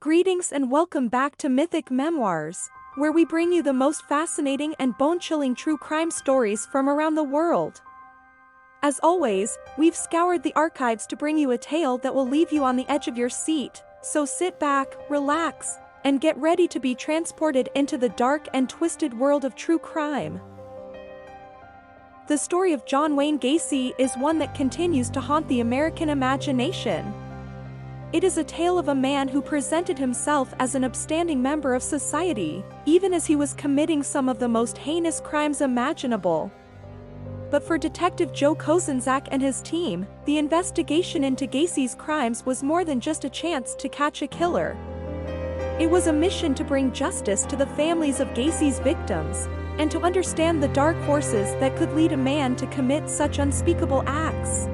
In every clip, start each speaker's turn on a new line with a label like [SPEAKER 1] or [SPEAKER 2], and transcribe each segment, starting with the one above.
[SPEAKER 1] Greetings and welcome back to Mythic Memoirs, where we bring you the most fascinating and bone-chilling true crime stories from around the world. As always, we've scoured the archives to bring you a tale that will leave you on the edge of your seat, so sit back, relax, and get ready to be transported into the dark and twisted world of true crime. The story of John Wayne Gacy is one that continues to haunt the American imagination. It is a tale of a man who presented himself as an upstanding member of society, even as he was committing some of the most heinous crimes imaginable. But for Detective Joe Kozenzak and his team, the investigation into Gacy's crimes was more than just a chance to catch a killer. It was a mission to bring justice to the families of Gacy's victims, and to understand the dark forces that could lead a man to commit such unspeakable acts.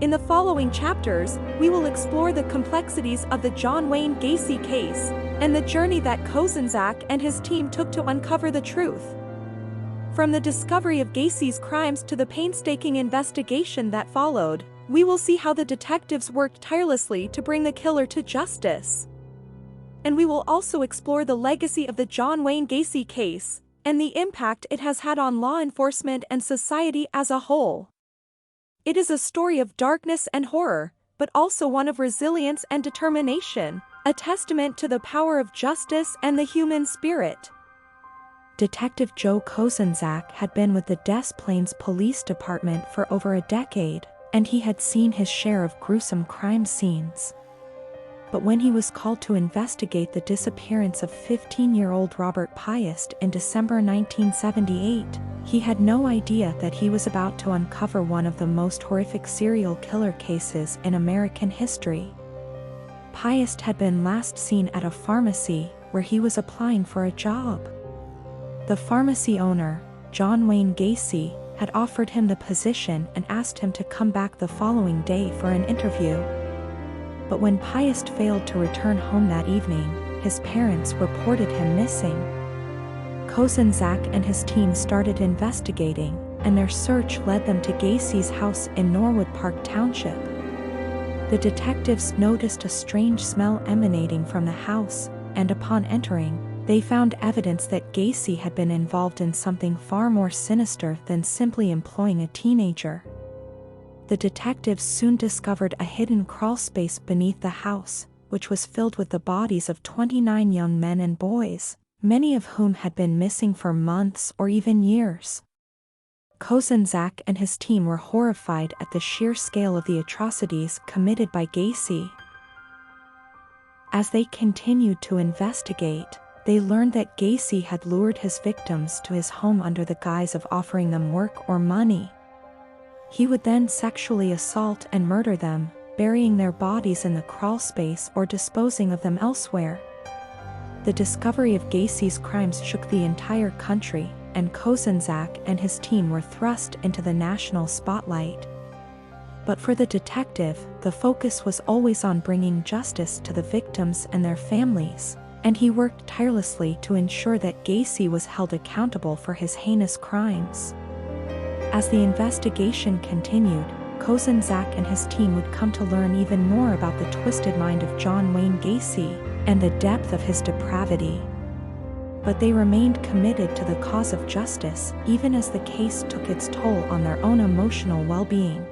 [SPEAKER 1] In the following chapters, we will explore the complexities of the John Wayne Gacy case, and the journey that Kozenzak and his team took to uncover the truth. From the discovery of Gacy's crimes to the painstaking investigation that followed, we will see how the detectives worked tirelessly to bring the killer to justice. And we will also explore the legacy of the John Wayne Gacy case, and the impact it has had on law enforcement and society as a whole. It is a story of darkness and horror, but also one of resilience and determination, a testament to the power of justice and the human spirit. Detective Joe Kozenzak had been with the Des Plaines Police Department for over a decade, and he had seen his share of gruesome crime scenes. But when he was called to investigate the disappearance of 15-year-old Robert Piest in December 1978, he had no idea that he was about to uncover one of the most horrific serial killer cases in American history. Piest had been last seen at a pharmacy where he was applying for a job. The pharmacy owner, John Wayne Gacy, had offered him the position and asked him to come back the following day for an interview. But when Piest failed to return home that evening, his parents reported him missing. Kozenzak and his team started investigating, and their search led them to Gacy's house in Norwood Park Township. The detectives noticed a strange smell emanating from the house, and upon entering, they found evidence that Gacy had been involved in something far more sinister than simply employing a teenager. The detectives soon discovered a hidden crawlspace beneath the house, which was filled with the bodies of 29 young men and boys, many of whom had been missing for months or even years. Kozenzak and his team were horrified at the sheer scale of the atrocities committed by Gacy. As they continued to investigate, they learned that Gacy had lured his victims to his home under the guise of offering them work or money. He would then sexually assault and murder them, burying their bodies in the crawlspace or disposing of them elsewhere. The discovery of Gacy's crimes shook the entire country, and Kozenzak and his team were thrust into the national spotlight. But for the detective, the focus was always on bringing justice to the victims and their families, and he worked tirelessly to ensure that Gacy was held accountable for his heinous crimes. As the investigation continued, Kozenzak and his team would come to learn even more about the twisted mind of John Wayne Gacy, and the depth of his depravity. But they remained committed to the cause of justice, even as the case took its toll on their own emotional well-being.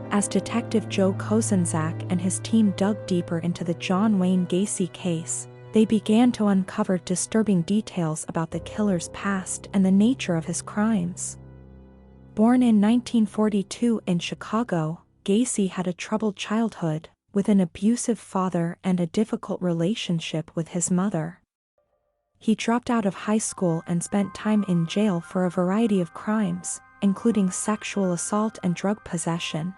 [SPEAKER 1] As Detective Joe Kozenzak and his team dug deeper into the John Wayne Gacy case, they began to uncover disturbing details about the killer's past and the nature of his crimes. Born in 1942 in Chicago, Gacy had a troubled childhood, with an abusive father and a difficult relationship with his mother. He dropped out of high school and spent time in jail for a variety of crimes, including sexual assault and drug possession.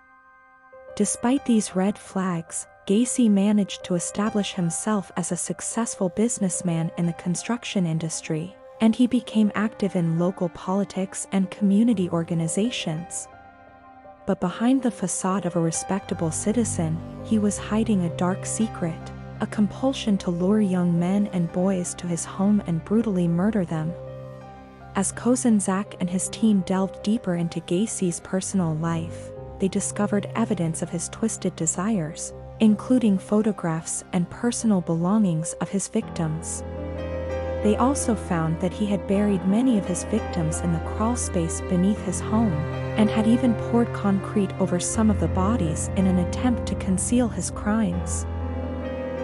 [SPEAKER 1] Despite these red flags, Gacy managed to establish himself as a successful businessman in the construction industry, and he became active in local politics and community organizations. But behind the facade of a respectable citizen, he was hiding a dark secret, a compulsion to lure young men and boys to his home and brutally murder them. As Kozenzak and his team delved deeper into Gacy's personal life, they discovered evidence of his twisted desires, including photographs and personal belongings of his victims. They also found that he had buried many of his victims in the crawl space beneath his home, and had even poured concrete over some of the bodies in an attempt to conceal his crimes.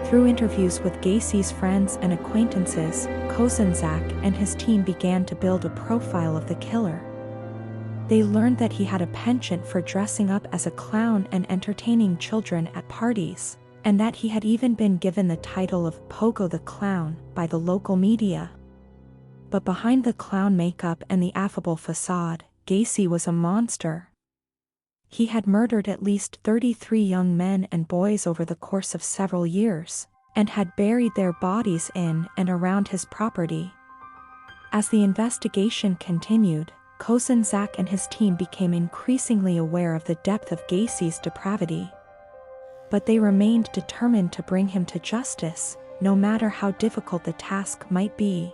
[SPEAKER 1] Through interviews with Gacy's friends and acquaintances, Kozenczak and his team began to build a profile of the killer. They learned that he had a penchant for dressing up as a clown and entertaining children at parties, and that he had even been given the title of Pogo the Clown by the local media. But behind the clown makeup and the affable facade, Gacy was a monster. He had murdered at least 33 young men and boys over the course of several years, and had buried their bodies in and around his property. As the investigation continued, Kozenczak and his team became increasingly aware of the depth of Gacy's depravity. But they remained determined to bring him to justice, no matter how difficult the task might be.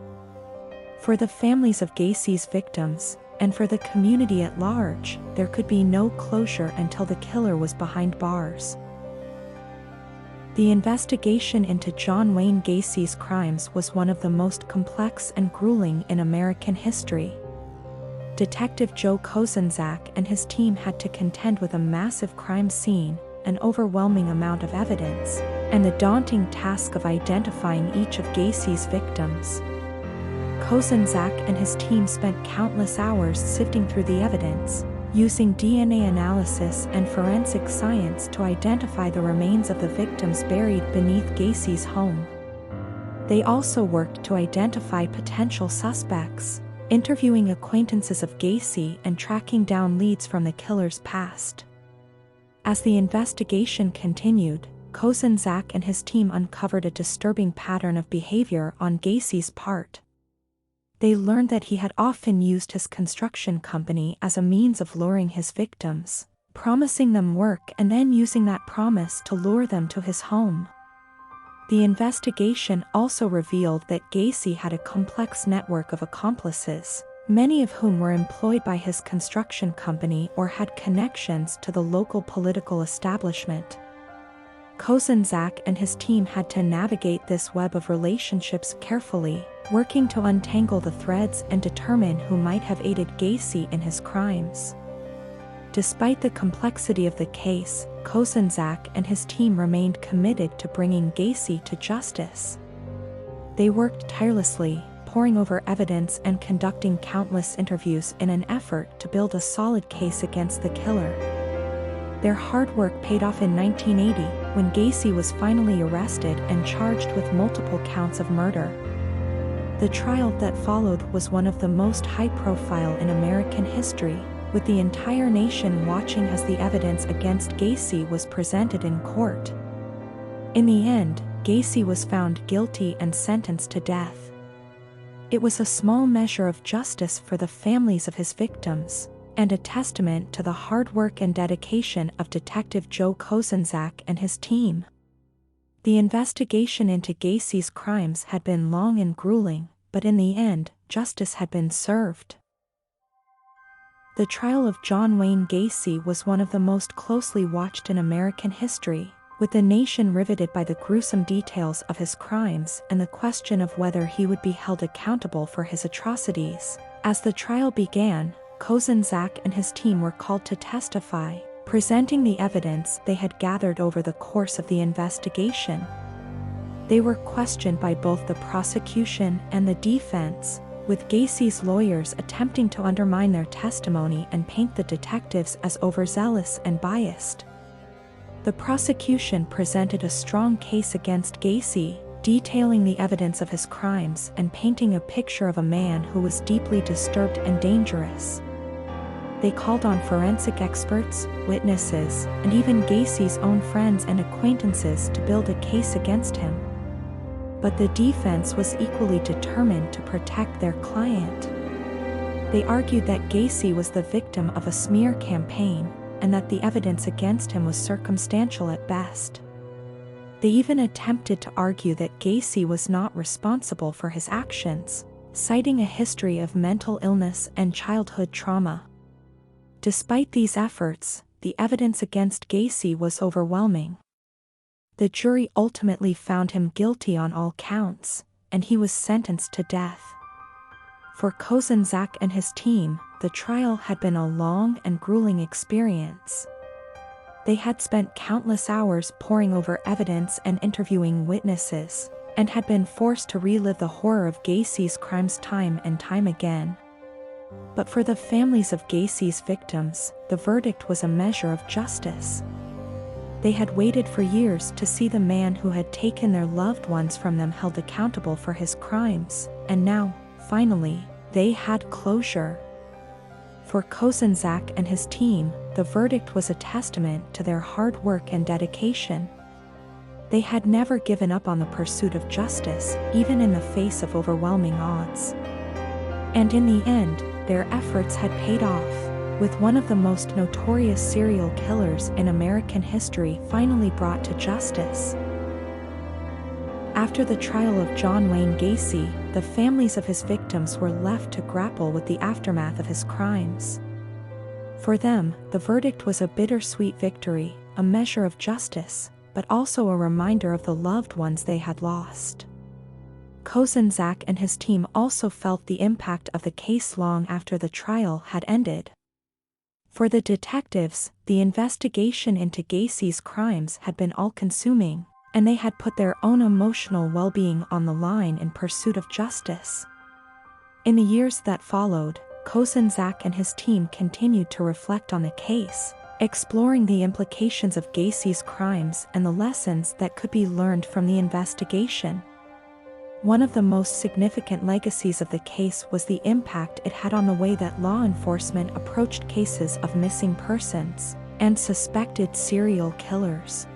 [SPEAKER 1] For the families of Gacy's victims, and for the community at large, there could be no closure until the killer was behind bars. The investigation into John Wayne Gacy's crimes was one of the most complex and grueling in American history. Detective Joe Kozenczak and his team had to contend with a massive crime scene, an overwhelming amount of evidence, and the daunting task of identifying each of Gacy's victims. Kozenczak and his team spent countless hours sifting through the evidence, using DNA analysis and forensic science to identify the remains of the victims buried beneath Gacy's home. They also worked to identify potential suspects, interviewing acquaintances of Gacy and tracking down leads from the killer's past. As the investigation continued, Kozenczak and his team uncovered a disturbing pattern of behavior on Gacy's part. They learned that he had often used his construction company as a means of luring his victims, promising them work and then using that promise to lure them to his home. The investigation also revealed that Gacy had a complex network of accomplices, many of whom were employed by his construction company or had connections to the local political establishment. Kozenczak and his team had to navigate this web of relationships carefully, working to untangle the threads and determine who might have aided Gacy in his crimes. Despite the complexity of the case, Kozenczak and his team remained committed to bringing Gacy to justice. They worked tirelessly, poring over evidence and conducting countless interviews in an effort to build a solid case against the killer. Their hard work paid off in 1980, when Gacy was finally arrested and charged with multiple counts of murder. The trial that followed was one of the most high-profile in American history, with the entire nation watching as the evidence against Gacy was presented in court. In the end, Gacy was found guilty and sentenced to death. It was a small measure of justice for the families of his victims, and a testament to the hard work and dedication of Detective Joe Kozenczak and his team. The investigation into Gacy's crimes had been long and grueling, but in the end, justice had been served. The trial of John Wayne Gacy was one of the most closely watched in American history, with the nation riveted by the gruesome details of his crimes and the question of whether he would be held accountable for his atrocities. As the trial began, Kozenczak and his team were called to testify, presenting the evidence they had gathered over the course of the investigation. They were questioned by both the prosecution and the defense, with Gacy's lawyers attempting to undermine their testimony and paint the detectives as overzealous and biased. The prosecution presented a strong case against Gacy, detailing the evidence of his crimes and painting a picture of a man who was deeply disturbed and dangerous. They called on forensic experts, witnesses, and even Gacy's own friends and acquaintances to build a case against him. But the defense was equally determined to protect their client. They argued that Gacy was the victim of a smear campaign, and that the evidence against him was circumstantial at best. They even attempted to argue that Gacy was not responsible for his actions, citing a history of mental illness and childhood trauma. Despite these efforts, the evidence against Gacy was overwhelming. The jury ultimately found him guilty on all counts, and he was sentenced to death. For Kozenzak and his team, the trial had been a long and grueling experience. They had spent countless hours poring over evidence and interviewing witnesses, and had been forced to relive the horror of Gacy's crimes time and time again. But for the families of Gacy's victims, the verdict was a measure of justice. They had waited for years to see the man who had taken their loved ones from them held accountable for his crimes, and now, finally, they had closure. For Kozenzak and his team, the verdict was a testament to their hard work and dedication. They had never given up on the pursuit of justice, even in the face of overwhelming odds. And in the end, their efforts had paid off, with one of the most notorious serial killers in American history finally brought to justice. After the trial of John Wayne Gacy, the families of his victims were left to grapple with the aftermath of his crimes. For them, the verdict was a bittersweet victory, a measure of justice, but also a reminder of the loved ones they had lost. Kozenzak and his team also felt the impact of the case long after the trial had ended. For the detectives, the investigation into Gacy's crimes had been all-consuming, and they had put their own emotional well-being on the line in pursuit of justice. In the years that followed, Kozenzak and his team continued to reflect on the case, exploring the implications of Gacy's crimes and the lessons that could be learned from the investigation. One of the most significant legacies of the case was the impact it had on the way that law enforcement approached cases of missing persons and suspected serial killers.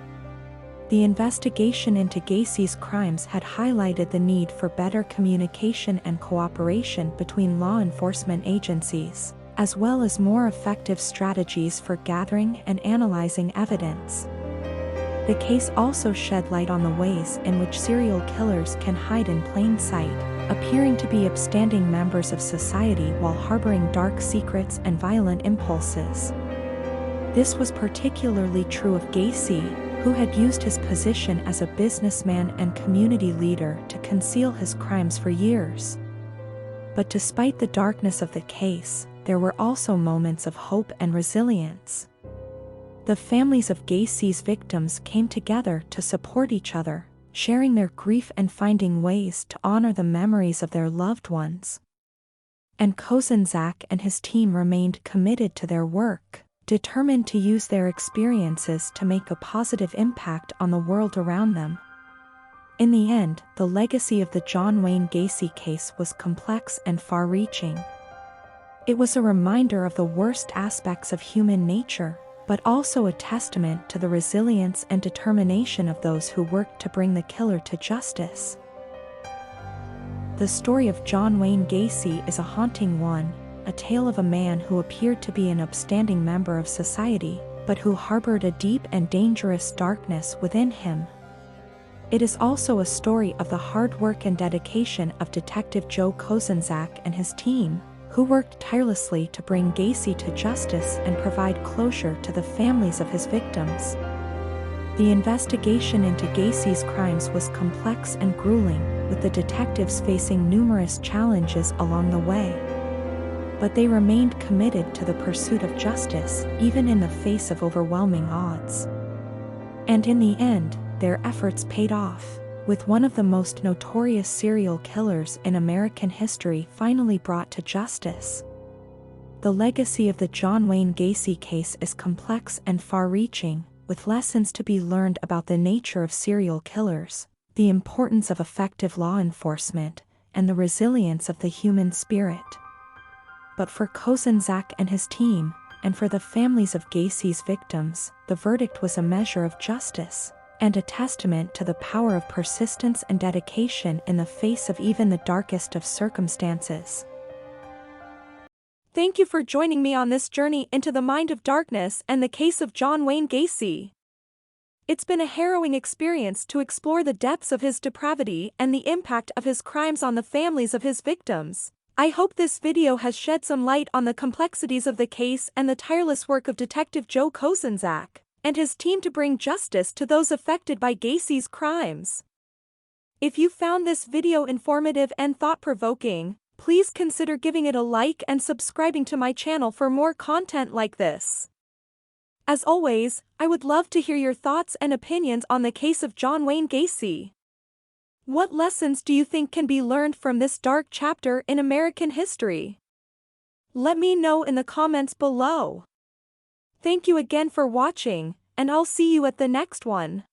[SPEAKER 1] The investigation into Gacy's crimes had highlighted the need for better communication and cooperation between law enforcement agencies, as well as more effective strategies for gathering and analyzing evidence. The case also shed light on the ways in which serial killers can hide in plain sight, appearing to be upstanding members of society while harboring dark secrets and violent impulses. This was particularly true of Gacy, who had used his position as a businessman and community leader to conceal his crimes for years. But despite the darkness of the case, there were also moments of hope and resilience. The families of Gacy's victims came together to support each other, sharing their grief and finding ways to honor the memories of their loved ones. And Kozenzak and his team remained committed to their work, determined to use their experiences to make a positive impact on the world around them. In the end, the legacy of the John Wayne Gacy case was complex and far-reaching. It was a reminder of the worst aspects of human nature, but also a testament to the resilience and determination of those who worked to bring the killer to justice. The story of John Wayne Gacy is a haunting one, a tale of a man who appeared to be an upstanding member of society, but who harbored a deep and dangerous darkness within him. It is also a story of the hard work and dedication of Detective Joe Kozenzak and his team, who worked tirelessly to bring Gacy to justice and provide closure to the families of his victims. The investigation into Gacy's crimes was complex and grueling, with the detectives facing numerous challenges along the way. But they remained committed to the pursuit of justice, even in the face of overwhelming odds. And in the end, their efforts paid off, with one of the most notorious serial killers in American history finally brought to justice. The legacy of the John Wayne Gacy case is complex and far-reaching, with lessons to be learned about the nature of serial killers, the importance of effective law enforcement, and the resilience of the human spirit. But for Kozenzak and his team, and for the families of Gacy's victims, the verdict was a measure of justice, and a testament to the power of persistence and dedication in the face of even the darkest of circumstances.
[SPEAKER 2] Thank you for joining me on this journey into the mind of darkness and the case of John Wayne Gacy. It's been a harrowing experience to explore the depths of his depravity and the impact of his crimes on the families of his victims. I hope this video has shed some light on the complexities of the case and the tireless work of Detective Joe Kozenzak.
[SPEAKER 1] and his team to bring justice to those affected by Gacy's crimes. If you found this video informative and thought-provoking, please consider giving it a like and subscribing to my channel for more content like this. As always, I would love to hear your thoughts and opinions on the case of John Wayne Gacy. What lessons do you think can be learned from this dark chapter in American history? Let me know in the comments below. Thank you again for watching, and I'll see you at the next one.